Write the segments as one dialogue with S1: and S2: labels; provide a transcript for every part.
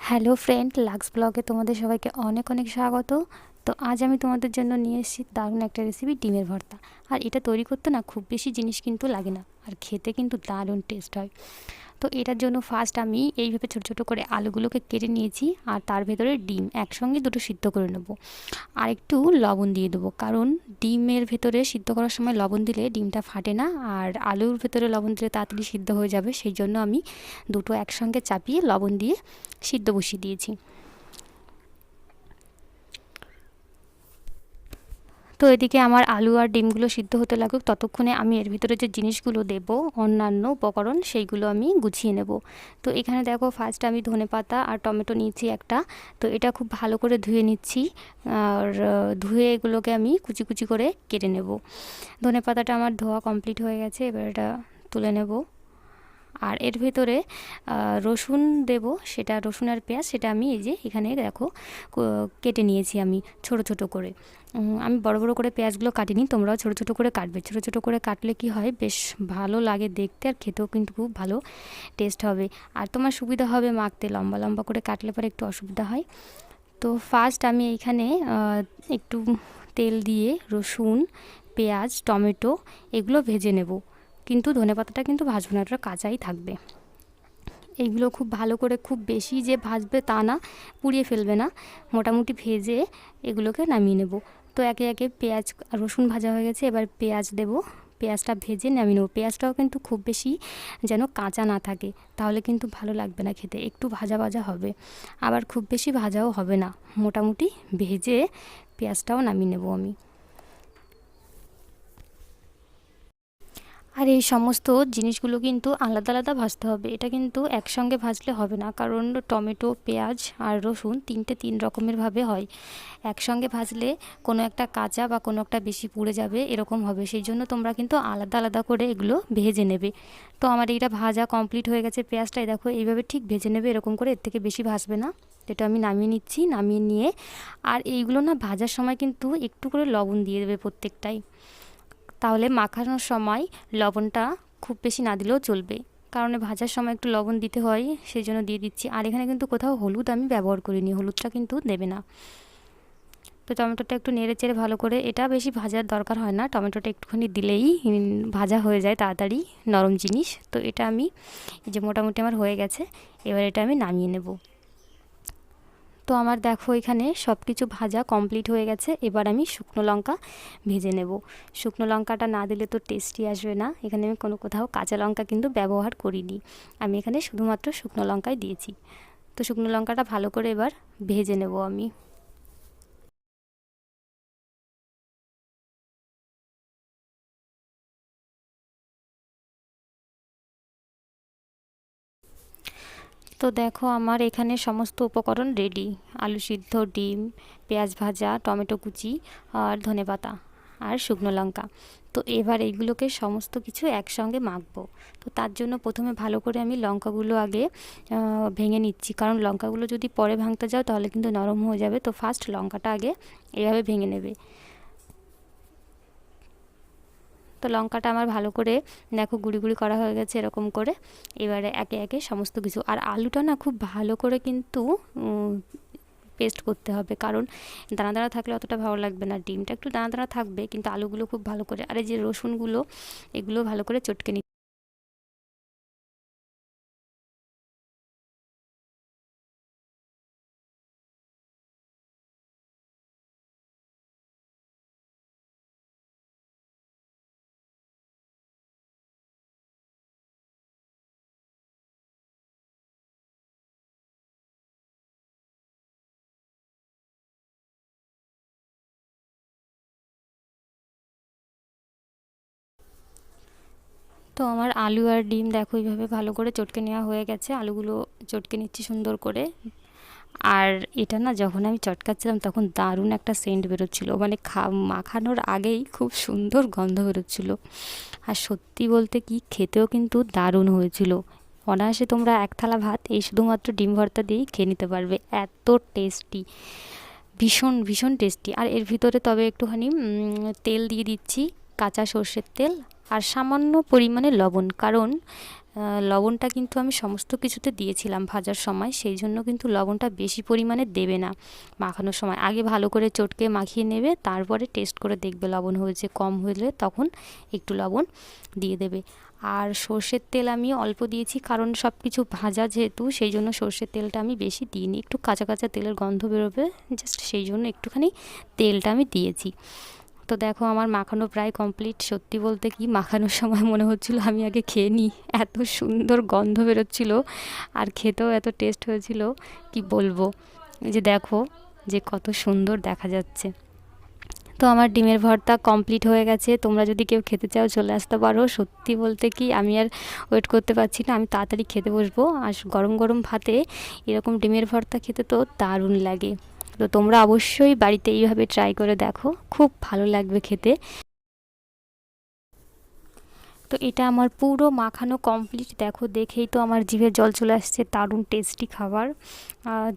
S1: Hello friend, lux ব্লগে তোমাদের সবাইকে অনেক অনেক স্বাগত। তো আজ আমি তোমাদের জন্য নিয়ে এসেছি দারুণ একটা রেসিপি, ডিমের ভর্তা। আর এটা তৈরি করতে না খুব বেশি জিনিস কিন্তু লাগে না, আর খেতে কিন্তু দারুণ টেস্ট হয়। তো এটার জন্য ফার্স্ট আমি এইভাবে ছোটো ছোটো করে আলুগুলোকে কেটে নিয়েছি, আর তার ভেতরে ডিম একসঙ্গে দুটো সিদ্ধ করে নেবো। আর একটু লবণ দিয়ে দেবো, কারণ ডিমের ভেতরে সিদ্ধ করার সময় লবণ দিলে ডিমটা ফাটে না, আর আলুর ভেতরে লবণ দিলে তাড়াতাড়ি সিদ্ধ হয়ে যাবে। সেই জন্য আমি দুটো একসঙ্গে চাপিয়ে লবণ দিয়ে সিদ্ধ বসিয়ে দিয়েছি। তো এদিকে আমার আলু আর ডিমগুলো সিদ্ধ হতে লাগুক, ততক্ষণে আমি এর ভিতরে যে জিনিসগুলো দেব, অন্যান্য উপকরণ, সেইগুলো আমি গুছিয়ে নেব। তো এখানে দেখো, ফার্স্ট আমি ধনেপাতা আর টমেটো নিয়েছি একটা। তো এটা খুব ভালো করে ধুয়ে নিচ্ছি, আর ধুয়ে এগুলোকে আমি কুচি কুচি করে কেটে নেব। ধনেপাতাটা আমার ধোয়া কমপ্লিট হয়ে গেছে, এবার এটা তুলে নেব। আর এর ভেতরে রসুন দেব, সেটা রসুন আর পেঁয়াজ, সেটা আমি এই যে এখানে দেখো কেটে নিয়েছি আমি ছোট ছোট করে। আমি বড় বড় করে পেঁয়াজগুলো কাটিনি, তোমরাও ছোট ছোট করে কাটবে। ছোট ছোট করে কাটলে কি হয়, বেশ ভালো লাগে দেখতে, আর খেতেও কিন্তু খুব ভালো টেস্ট হবে। আর তোমার সুবিধা হবে মাখতে, লম্বা লম্বা করে কাটলে পরে একটু অসুবিধা হয়। তো ফার্স্ট আমি এইখানে একটু তেল দিয়ে রসুন, পেঁয়াজ, টমেটো এগুলো ভেজে নেব। কিন্তু ধনেপাতাটা কিন্তু ভাজবো না, ওটা কাঁচাই থাকবে। এইগুলো খুব ভালো করে, খুব বেশি যে ভাজবে তা না, পুড়িয়ে ফেলবে না, মোটামুটি ভেজে এগুলোকে নামিয়ে নেব। তো একে একে পেঁয়াজ আর রসুন ভাজা হয়ে গেছে, এবার পেঁয়াজ দেব। পেঁয়াজটা ভেজে নামিয়ে নেব। পেঁয়াজটাও কিন্তু খুব বেশি যেন কাঁচা না থাকে, তাহলে কিন্তু ভালো লাগবে না খেতে, একটু ভাজা ভাজা হবে, আবার খুব বেশি ভাজাও হবে না, মোটামুটি ভেজে পেঁয়াজটাও নামিয়ে নেব আমি। আর এই সমস্ত জিনিসগুলো কিন্তু আলাদা আলাদা ভাজতে হবে, এটা কিন্তু একসঙ্গে ভাজলে হবে না, কারণ টমেটো, পেঁয়াজ আর রসুন তিনটে তিন রকমের ভাবে হয়। একসঙ্গে ভাজলে কোনো একটা কাঁচা বা কোনো একটা বেশি পুড়ে যাবে, এরকম হবে। সেই জন্য তোমরা কিন্তু আলাদা আলাদা করে এগুলো ভেজে নেবে। তো আমার এইটা ভাজা কমপ্লিট হয়ে গেছে, পেঁয়াজটাই দেখো এইভাবে ঠিক ভেজে নেবে, এরকম করে, এর থেকে বেশি ভাজবে না। এটা আমি নামিয়ে নিচ্ছি, নামিয়ে নিয়ে আর এইগুলো না ভাজার সময় কিন্তু একটু করে লবণ দিয়ে দেবে প্রত্যেকটাই, তাহলে মাখানোর সময় লবণটা খুব বেশি না দিলেও চলবে, কারণ ভাজার সময় একটু লবণ দিতে হয়, সেই জন্য দিয়ে দিচ্ছি। আর এখানে কিন্তু কোথাও হলুদ আমি ব্যবহার করিনি, হলুদটা কিন্তু দেবে না। তো টমেটোটা একটু নেড়ে চেড়ে ভালো করে, এটা বেশি ভাজার দরকার হয় না, টমেটোটা একটুখানি দিলেই ভাজা হয়ে যায় তাড়াতাড়ি, নরম জিনিস। তো এটা আমি এই যে মোটামুটি আমার হয়ে গেছে, এবার এটা আমি নামিয়ে নেব। তো আমার দেখো এখানে সব কিছু ভাজা কমপ্লিট হয়ে গেছে, এবার আমি শুকনো লঙ্কা ভেজে নেব। শুকনো লঙ্কাটা না দিলে তো টেস্টি আসবে না, এখানে আমি কোথাও কাঁচা লঙ্কা কিন্তু ব্যবহার করিনি, আমি এখানে শুধুমাত্র শুকনো লঙ্কাই দিয়েছি। তো শুকনো লঙ্কাটা ভালো করে এবার ভেজে নেব আমি। তো দেখো আমার এখানে সমস্ত উপকরণ রেডি, আলু সিদ্ধ, ডিম, পেঁয়াজ ভাজা, টমেটো কুচি, আর ধনেপাতা, আর শুকনো লঙ্কা। তো এবার এইগুলোকে সমস্ত কিছু একসঙ্গে মাখবো। তো তার জন্য প্রথমে ভালো করে আমি লঙ্কাগুলো আগে ভেঙে নিচ্ছি, কারণ লঙ্কাগুলো যদি পরে ভাঙতে যাও তাহলে কিন্তু নরম হয়ে যাবে। তো ফার্স্ট লঙ্কাটা আগে এভাবে ভেঙে নেবে। তো লঙ্কাটা আমার ভালো করে দেখো গুঁড়ি গুঁড়ি করা হয়ে গেছে এরকম করে। এবারে একে একে সমস্ত কিছু, আর আলুটা না খুব ভালো করে কিন্তু পেস্ট করতে হবে, কারণ দানা দানা থাকলে অতটা ভালো লাগবে না। ডিমটা একটু দানা দানা থাকবে, কিন্তু আলুগুলো খুব ভালো করে, আর এই যে রসুনগুলো, এগুলো ভালো করে চটকে নিতে। তো আমার আলু আর ডিম দেখো এইভাবে ভালো করে চটকে নেওয়া হয়ে গেছে, আলুগুলো চটকে নিচ্ছি সুন্দর করে। আর এটা না যখন আমি চটকাচ্ছিলাম তখন দারুণ একটা সেন্ট বেরোচ্ছিলো, মানে মাখানোর আগেই খুব সুন্দর গন্ধ বেরোচ্ছিলো। আর সত্যি বলতে কি, খেতেও কিন্তু দারুণ হয়েছিল। অনায়াসে তোমরা এক থালা ভাত এই শুধুমাত্র ডিম ভর্তা দিয়েই খেয়ে নিতে পারবে, এত টেস্টি, ভীষণ ভীষণ টেস্টি। আর এর ভিতরে তবে একটুখানি তেল দিয়ে দিচ্ছি, কাঁচা সর্ষের তেল, আর সামান্য পরিমাণে লবণ, কারণ লবণটা কিন্তু আমি সমস্ত কিছুতে দিয়েছিলাম ভাজার সময়, সেই জন্য কিন্তু লবণটা বেশি পরিমাণে দেবে না মাখানোর সময়। আগে ভালো করে চটকে মাখিয়ে নেবে, তারপরে টেস্ট করে দেখবে লবণ হয়েছে, কম হলে তখন একটু লবণ দিয়ে দেবে। আর সর্ষের তেল আমি অল্প দিয়েছি, কারণ সব কিছু ভাজা যেহেতু, সেই জন্য সর্ষের তেলটা আমি বেশি দিইনি। একটু কাঁচা কাঁচা তেলের গন্ধ বেরোবে জাস্ট, সেই জন্য একটুখানি তেলটা আমি দিয়েছি। তো দেখো আমার মাখানো প্রায় কমপ্লিট। সত্যি বলতে কি মাখানোর সময় মনে হচ্ছিল আমি আগে খেয়ে নিই, এত সুন্দর গন্ধ বেরোচ্ছিল আর খেতেও এত টেস্ট হয়েছিল কি বলবো। এই যে দেখো যে কত সুন্দর দেখা যাচ্ছে। তো আমার ডিমের ভর্তা কমপ্লিট হয়ে গেছে। তোমরা যদি কেউ খেতে চাও চলে আসতে পারো। সত্যি বলতে কি আমি আর ওয়েট করতে পারছি না, আমি তাড়াতাড়ি খেতে বসবো। আর গরম গরম ভাতে এরকম ডিমের ভর্তা খেতে তো দারুণ লাগে। তো তোমরা অবশ্যই বাড়িতে এইভাবে ট্রাই করে দেখো, খুব ভালো লাগবে খেতে। তো এটা আমার পুরো মাখানো কমপ্লিট। দেখো দেখেই তো আমার জিভে জল চলে আসছে, দারুণ টেস্টি খাবার।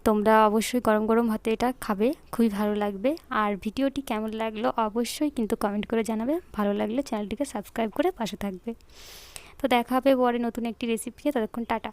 S1: তোমরা অবশ্যই গরম গরম ভাতে এটা খাবে, খুবই ভালো লাগবে। আর ভিডিওটি কেমন লাগলো অবশ্যই কিন্তু কমেন্ট করে জানাবে। ভালো লাগলে চ্যানেলটিকে সাবস্ক্রাইব করে পাশে থাকবে। তো দেখা হবে পরে নতুন একটি রেসিপি নিয়ে, ততক্ষণ টাটা।